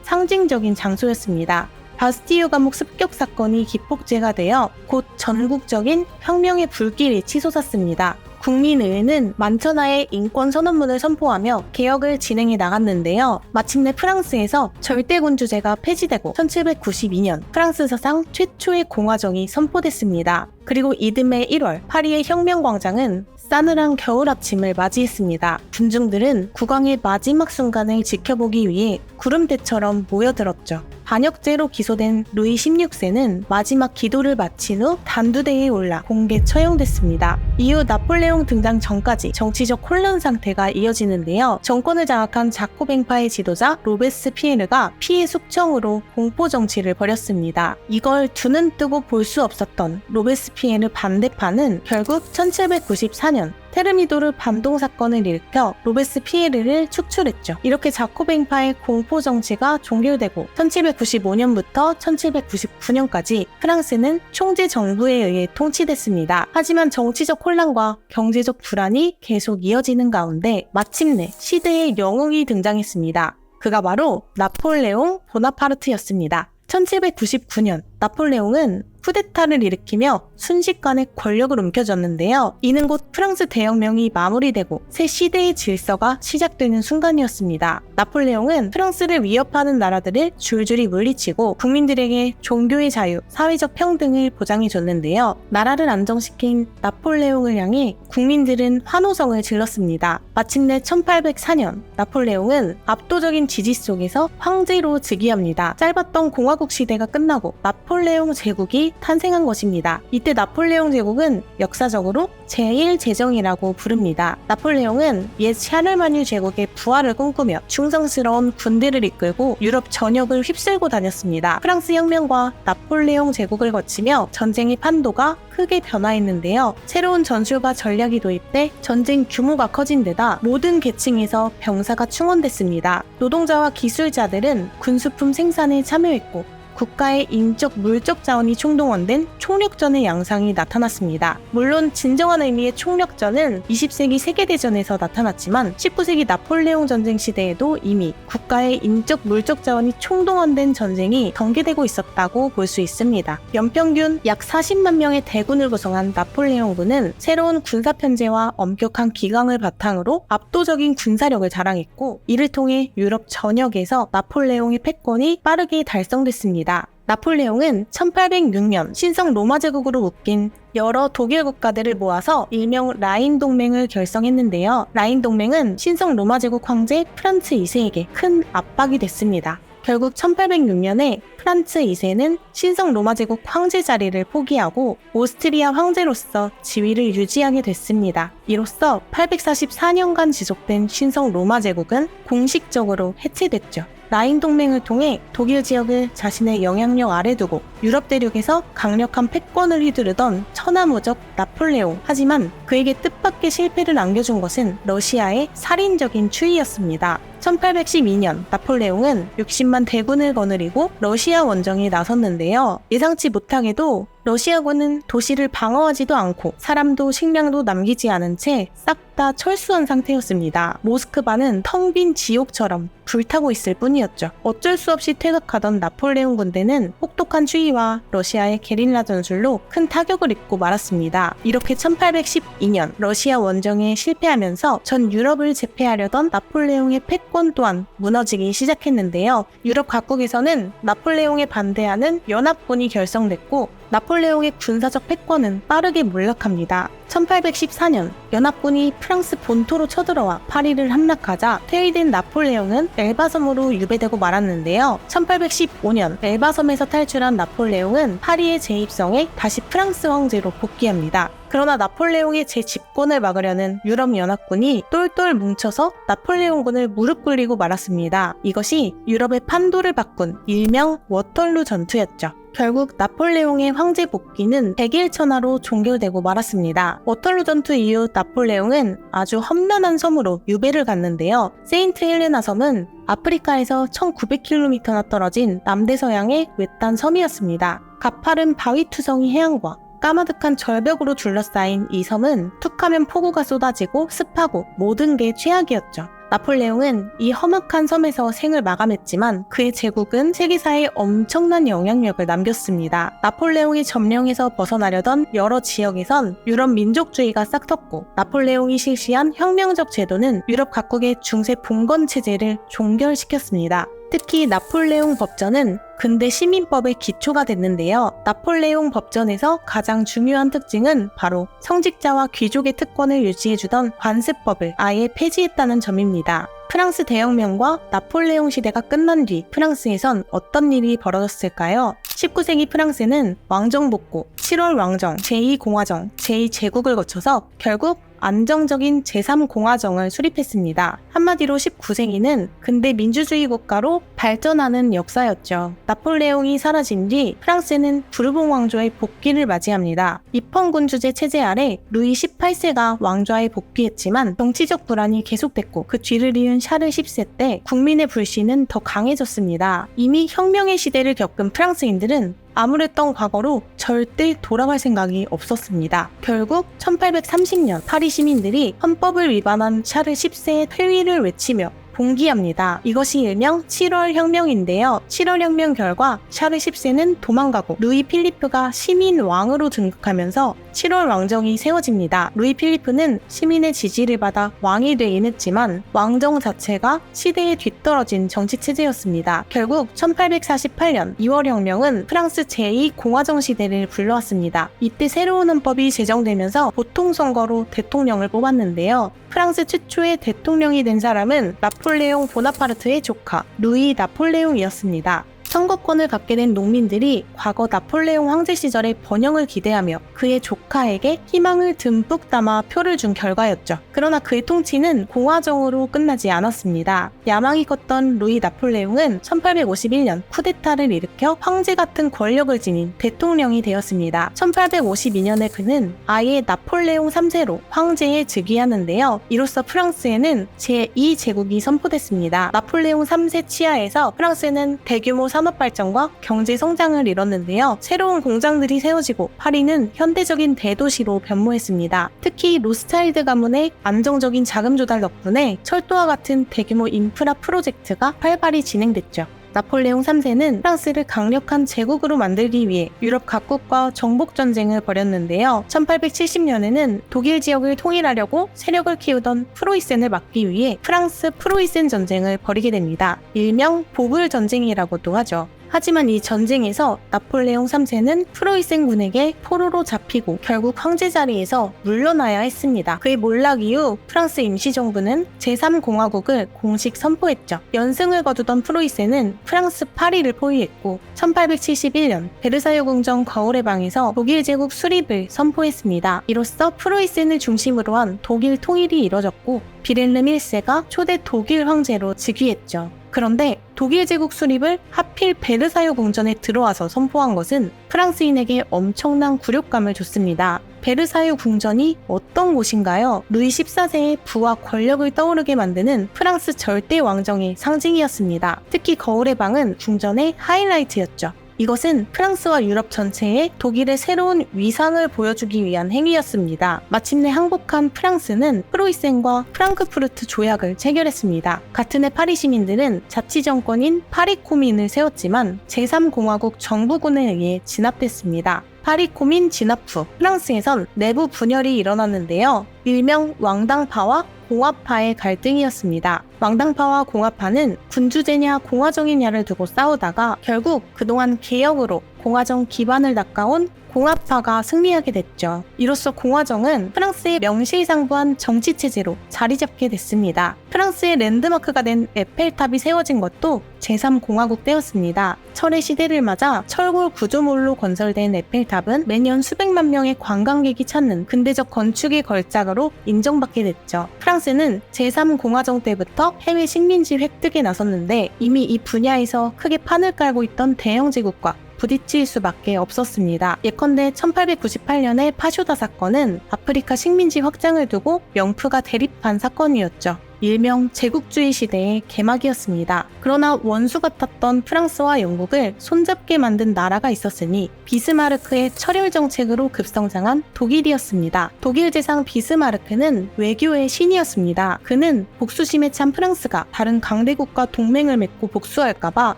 상징적인 장소였습니다. 바스티유 감옥 습격 사건이 기폭제가 되어 곧 전국적인 혁명의 불길이 치솟았습니다. 국민의회는 만천하의 인권 선언문을 선포하며 개혁을 진행해 나갔는데요. 마침내 프랑스에서 절대군주제가 폐지되고 1792년 프랑스 사상 최초의 공화정이 선포됐습니다. 그리고 이듬해 1월 파리의 혁명광장은 싸늘한 겨울 아침을 맞이했습니다. 군중들은 국왕의 마지막 순간을 지켜보기 위해 구름대처럼 모여들었죠. 반역죄로 기소된 루이 16세는 마지막 기도를 마친 후 단두대에 올라 공개 처형됐습니다. 이후 나폴레옹 등장 전까지 정치적 혼란 상태가 이어지는데요. 정권을 장악한 자코뱅파의 지도자 로베스피에르가 피해 숙청으로 공포 정치를 벌였습니다. 이걸 두 눈 뜨고 볼 수 없었던 로베스피에르 반대파는 결국 1794년 테르미도르 반동 사건을 일으켜 로베스피에르를 축출했죠. 이렇게 자코뱅파의 공포 정치가 종결되고 1795년부터 1799년까지 프랑스는 총재 정부에 의해 통치됐습니다. 하지만 정치적 혼란과 경제적 불안이 계속 이어지는 가운데 마침내 시대의 영웅이 등장했습니다. 그가 바로 나폴레옹 보나파르트였습니다. 1799년 나폴레옹은 쿠데타를 일으키며 순식간에 권력을 움켜쥐었는데요. 이는 곧 프랑스 대혁명이 마무리되고 새 시대의 질서가 시작되는 순간이었습니다. 나폴레옹은 프랑스를 위협하는 나라들을 줄줄이 물리치고 국민들에게 종교의 자유, 사회적 평등을 보장해줬는데요. 나라를 안정시킨 나폴레옹을 향해 국민들은 환호성을 질렀습니다. 마침내 1804년 나폴레옹은 압도적인 지지 속에서 황제로 즉위합니다. 짧았던 공화국 시대가 끝나고 나폴레옹 제국이 탄생한 것입니다. 이때 나폴레옹 제국은 역사적으로 제1제정이라고 부릅니다. 나폴레옹은 옛 샤를마뉴 제국의 부활을 꿈꾸며 충성스러운 군대를 이끌고 유럽 전역을 휩쓸고 다녔습니다. 프랑스 혁명과 나폴레옹 제국을 거치며 전쟁의 판도가 크게 변화했는데요. 새로운 전술과 전략이 도입돼 전쟁 규모가 커진 데다 모든 계층에서 병사가 충원됐습니다. 노동자와 기술자들은 군수품 생산에 참여했고 국가의 인적, 물적 자원이 총동원된 총력전의 양상이 나타났습니다. 물론 진정한 의미의 총력전은 20세기 세계대전에서 나타났지만 19세기 나폴레옹 전쟁 시대에도 이미 국가의 인적, 물적 자원이 총동원된 전쟁이 전개되고 있었다고 볼 수 있습니다. 연평균 약 40만 명의 대군을 구성한 나폴레옹군은 새로운 군사 편제와 엄격한 기강을 바탕으로 압도적인 군사력을 자랑했고 이를 통해 유럽 전역에서 나폴레옹의 패권이 빠르게 달성됐습니다. 나폴레옹은 1806년 신성 로마 제국으로 묶인 여러 독일 국가들을 모아서 일명 라인 동맹을 결성했는데요. 라인 동맹은 신성 로마 제국 황제 프란츠 2세에게 큰 압박이 됐습니다. 결국 1806년에 프란츠 2세는 신성 로마 제국 황제 자리를 포기하고 오스트리아 황제로서 지위를 유지하게 됐습니다. 이로써 844년간 지속된 신성 로마 제국은 공식적으로 해체됐죠. 라인 동맹을 통해 독일 지역을 자신의 영향력 아래 두고 유럽 대륙에서 강력한 패권을 휘두르던 천하무적 나폴레옹. 하지만 그에게 뜻밖의 실패를 안겨준 것은 러시아의 살인적인 추이였습니다. 1812년 나폴레옹은 60만 대군을 거느리고 러시아 원정에 나섰는데요. 예상치 못하게도 러시아군은 도시를 방어하지도 않고 사람도 식량도 남기지 않은 채 싹 다 철수한 상태였습니다. 모스크바는 텅 빈 지옥처럼 불타고 있을 뿐이었죠. 어쩔 수 없이 퇴각하던 나폴레옹 군대는 혹독한 추위와 러시아의 게릴라 전술로 큰 타격을 입고 말았습니다. 이렇게 1812년 러시아 원정에 실패하면서 전 유럽을 제패하려던 나폴레옹의 패권 또한 무너지기 시작했는데요. 유럽 각국에서는 나폴레옹에 반대하는 연합군이 결성됐고 나폴레옹의 군사적 패권은 빠르게 몰락합니다. 1814년 연합군이 프랑스 본토로 쳐들어와 파리를 함락하자 퇴위된 나폴레옹은 엘바섬으로 유배되고 말았는데요. 1815년 엘바섬에서 탈출한 나폴레옹은 파리에 재입성해 다시 프랑스 황제로 복귀합니다. 그러나 나폴레옹의 재집권을 막으려는 유럽연합군이 똘똘 뭉쳐서 나폴레옹군을 무릎 꿇리고 말았습니다. 이것이 유럽의 판도를 바꾼 일명 워털루 전투였죠. 결국 나폴레옹의 황제 복귀는 백일천하로 종결되고 말았습니다. 워털루 전투 이후 나폴레옹은 아주 험난한 섬으로 유배를 갔는데요. 세인트 헬레나 섬은 아프리카에서 1900km나 떨어진 남대서양의 외딴 섬이었습니다. 가파른 바위투성이 해안과 까마득한 절벽으로 둘러싸인 이 섬은 툭하면 폭우가 쏟아지고 습하고 모든 게 최악이었죠. 나폴레옹은 이 험악한 섬에서 생을 마감했지만 그의 제국은 세계사에 엄청난 영향력을 남겼습니다. 나폴레옹의 점령에서 벗어나려던 여러 지역에선 유럽 민족주의가 싹텄고 나폴레옹이 실시한 혁명적 제도는 유럽 각국의 중세 봉건 체제를 종결시켰습니다. 특히 나폴레옹 법전은 근대 시민법의 기초가 됐는데요. 나폴레옹 법전에서 가장 중요한 특징은 바로 성직자와 귀족의 특권을 유지해주던 관습법을 아예 폐지했다는 점입니다. 프랑스 대혁명과 나폴레옹 시대가 끝난 뒤 프랑스에선 어떤 일이 벌어졌을까요? 19세기 프랑스는 왕정 복고, 7월 왕정, 제2공화정, 제2제국을 거쳐서 결국 안정적인 제3공화정을 수립했습니다. 한마디로 19세기는 근대 민주주의 국가로 발전하는 역사였죠. 나폴레옹이 사라진 뒤 프랑스는 부르봉 왕조의 복귀를 맞이합니다. 입헌군주제 체제 아래 루이 18세가 왕좌에 복귀했지만 정치적 불안이 계속됐고 그 뒤를 이은 샤를 10세 때 국민의 불신은 더 강해졌습니다. 이미 혁명의 시대를 겪은 프랑스인들은 암울했던 과거로 절대 돌아갈 생각이 없었습니다. 결국 1830년 파리 시민들이 헌법을 위반한 샤를 10세의 퇴위를 외치며 봉기합니다. 이것이 일명 7월 혁명인데요. 7월 혁명 결과 샤를 10세는 도망가고 루이 필리프가 시민 왕으로 등극하면서 7월 왕정이 세워집니다. 루이 필리프는 시민의 지지를 받아 왕이 되긴 했지만 왕정 자체가 시대에 뒤떨어진 정치체제였습니다. 결국 1848년 2월 혁명은 프랑스 제2공화정 시대를 불러왔습니다. 이때 새로운 헌법이 제정되면서 보통선거로 대통령을 뽑았는데요. 프랑스 최초의 대통령이 된 사람은 나폴레옹 보나파르트의 조카 루이 나폴레옹이었습니다. 선거권을 갖게 된 농민들이 과거 나폴레옹 황제 시절의 번영을 기대하며 그의 조카에게 희망을 듬뿍 담아 표를 준 결과였죠. 그러나 그의 통치는 공화정으로 끝나지 않았습니다. 야망이 컸던 루이 나폴레옹은 1851년 쿠데타를 일으켜 황제 같은 권력을 지닌 대통령이 되었습니다. 1852년에 그는 아예 나폴레옹 3세로 황제에 즉위하는데요. 이로써 프랑스에는 제2제국이 선포됐습니다. 나폴레옹 3세 치하에서 프랑스는 대규모 산업 발전과 경제 성장을 이뤘는데요. 새로운 공장들이 세워지고 파리는 현대적인 대도시로 변모했습니다. 특히 로스차일드 가문의 안정적인 자금 조달 덕분에 철도와 같은 대규모 인프라 프로젝트가 활발히 진행됐죠. 나폴레옹 3세는 프랑스를 강력한 제국으로 만들기 위해 유럽 각국과 정복전쟁을 벌였는데요. 1870년에는 독일 지역을 통일하려고 세력을 키우던 프로이센을 막기 위해 프랑스 프로이센 전쟁을 벌이게 됩니다. 일명 보불 전쟁이라고도 하죠. 하지만 이 전쟁에서 나폴레옹 3세는 프로이센군에게 포로로 잡히고 결국 황제 자리에서 물러나야 했습니다. 그의 몰락 이후 프랑스 임시정부는 제3공화국을 공식 선포했죠. 연승을 거두던 프로이센은 프랑스 파리를 포위했고 1871년 베르사유 궁정 거울의 방에서 독일 제국 수립을 선포했습니다. 이로써 프로이센을 중심으로 한 독일 통일이 이뤄졌고 비렐름 1세가 초대 독일 황제로 즉위했죠. 그런데 독일 제국 수립을 하필 베르사유 궁전에 들어와서 선포한 것은 프랑스인에게 엄청난 굴욕감을 줬습니다. 베르사유 궁전이 어떤 곳인가요? 루이 14세의 부와 권력을 떠오르게 만드는 프랑스 절대 왕정의 상징이었습니다. 특히 거울의 방은 궁전의 하이라이트였죠. 이것은 프랑스와 유럽 전체에 독일의 새로운 위상을 보여주기 위한 행위였습니다. 마침내 항복한 프랑스는 프로이센과 프랑크푸르트 조약을 체결했습니다. 같은 해 파리 시민들은 자치정권인 파리코민을 세웠지만 제3공화국 정부군에 의해 진압됐습니다. 파리코민 진압 후 프랑스에선 내부 분열이 일어났는데요. 일명 왕당파와 공화파의 갈등이었습니다. 왕당파와 공화파는 군주제냐 공화정이냐를 두고 싸우다가 결국 그동안 개혁으로 공화정 기반을 닦아온 공화파가 승리하게 됐죠. 이로써 공화정은 프랑스의 명실상부한 정치체제로 자리잡게 됐습니다. 프랑스의 랜드마크가 된 에펠탑이 세워진 것도 제3공화국 때였습니다. 철의 시대를 맞아 철골 구조물로 건설된 에펠탑은 매년 수백만 명의 관광객이 찾는 근대적 건축의 걸작으로 인정받게 됐죠. 프랑스는 제3공화정 때부터 해외 식민지 획득에 나섰는데 이미 이 분야에서 크게 판을 깔고 있던 대영 제국과 부딪힐 수밖에 없었습니다. 예컨대 1898년의 파쇼다 사건은 아프리카 식민지 확장을 두고 명프가 대립한 사건이었죠. 일명 제국주의 시대의 개막이었습니다. 그러나 원수 같았던 프랑스와 영국을 손잡게 만든 나라가 있었으니 비스마르크의 철혈 정책으로 급성장한 독일이었습니다. 독일 제상 비스마르크는 외교의 신이었습니다. 그는 복수심에 찬 프랑스가 다른 강대국과 동맹을 맺고 복수할까봐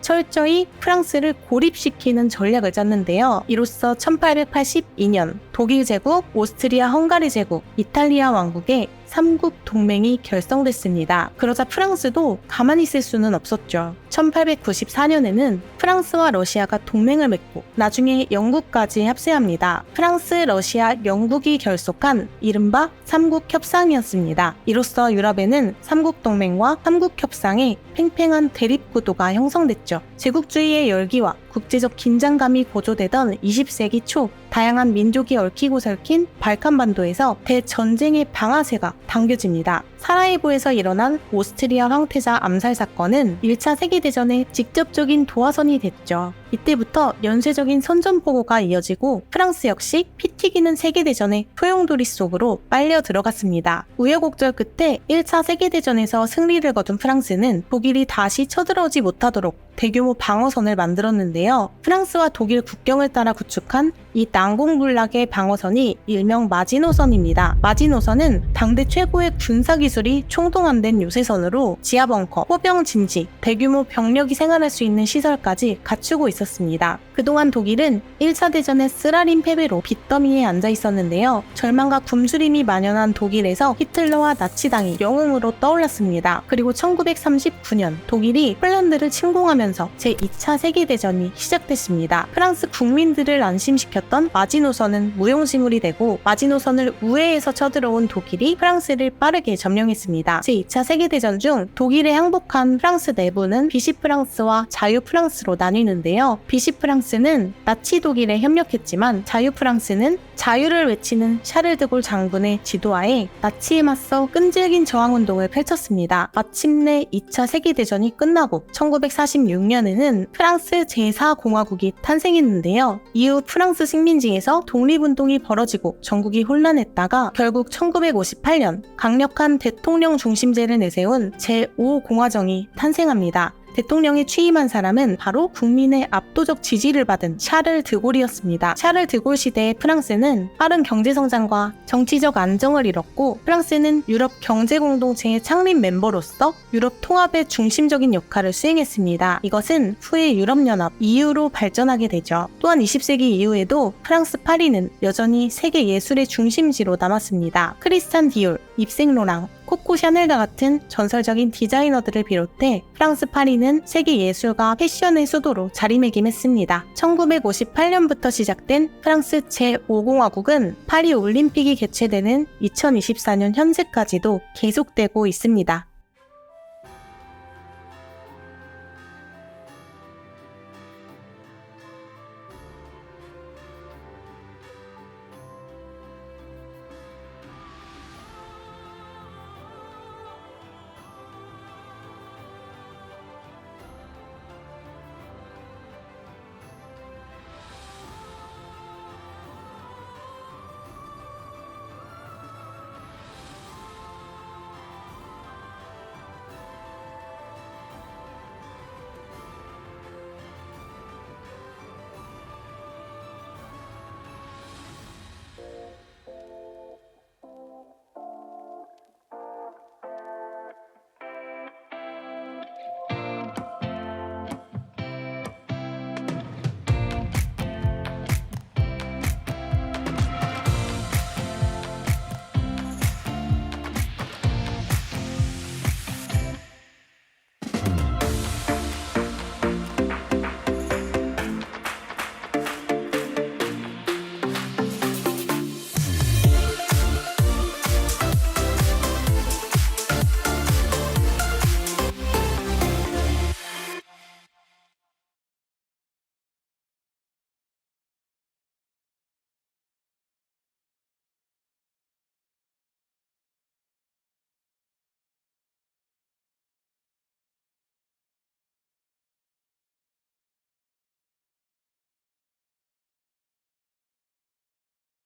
철저히 프랑스를 고립시키는 전략을 짰는데요. 이로써 1882년 독일 제국, 오스트리아 헝가리 제국, 이탈리아 왕국의 삼국 동맹이 결성됐습니다. 그러자 프랑스도 가만히 있을 수는 없었죠. 1894년에는 프랑스와 러시아가 동맹을 맺고 나중에 영국까지 합세합니다. 프랑스, 러시아, 영국이 결속한 이른바 삼국협상이었습니다. 이로써 유럽에는 삼국동맹과 삼국협상의 팽팽한 대립구도가 형성됐죠. 제국주의의 열기와 국제적 긴장감이 고조되던 20세기 초 다양한 민족이 얽히고 설킨 발칸반도에서 대전쟁의 방아쇠가 당겨집니다. 사라예보에서 일어난 오스트리아 황태자 암살 사건은 1차 세계대전의 직접적인 도화선이 됐죠. 이때부터 연쇄적인 선전포고가 이어지고 프랑스 역시 피 튀기는 세계대전의 소용돌이 속으로 빨려 들어갔습니다. 우여곡절 끝에 1차 세계대전에서 승리를 거둔 프랑스는 독일이 다시 쳐들어오지 못하도록 대규모 방어선을 만들었는데요. 프랑스와 독일 국경을 따라 구축한 이 난공불락의 방어선이 일명 마지노선입니다. 마지노선은 당대 최고의 군사기술이 총동원된 요새선으로 지하벙커, 포병 진지, 대규모 병력이 생활할 수 있는 시설까지 갖추고 있었습니다. 그동안 독일은 1차 대전의 쓰라린 패배로 빚더미에 앉아 있었는데요. 절망과 굶주림이 만연한 독일에서 히틀러와 나치당이 영웅으로 떠올랐습니다. 그리고 1939년 독일이 폴란드를 침공하면서 제2차 세계대전이 시작됐습니다. 프랑스 국민들을 안심시켰던 마지노선은 무용지물이 되고 마지노선을 우회해서 쳐들어온 독일이 프랑스를 빠르게 점령했습니다. 제2차 세계대전 중 독일에 항복한 프랑스 내부는 비시프랑스와 자유프랑스로 나뉘는데요. 비시프랑스는 나치 독일에 협력했지만 자유프랑스는 자유를 외치는 샤를드골 장군의 지도하에 나치에 맞서 끈질긴 저항운동을 펼쳤습니다. 마침내 2차 세계대전이 끝나고 1946년에는 프랑스 제4공화국이 탄생했는데요. 이후 프랑스 식민지에서 독립운동이 벌어지고 전국이 혼란했다가 결국 1958년 강력한 대통령 중심제를 내세운 제5공화정이 탄생합니다. 대통령에 취임한 사람은 바로 국민의 압도적 지지를 받은 샤를 드골이었습니다. 샤를 드골 시대의 프랑스는 빠른 경제성장과 정치적 안정을 이뤘고 프랑스는 유럽 경제공동체의 창립 멤버로서 유럽 통합의 중심적인 역할을 수행했습니다. 이것은 후에 유럽연합 EU로 발전하게 되죠. 또한 20세기 이후에도 프랑스 파리는 여전히 세계 예술의 중심지로 남았습니다. 크리스찬 디올, 입생 로랑, 코코 샤넬과 같은 전설적인 디자이너들을 비롯해 프랑스 파리는 세계 예술과 패션의 수도로 자리매김했습니다. 1958년부터 시작된 프랑스 제5공화국은 파리 올림픽이 개최되는 2024년 현재까지도 계속되고 있습니다.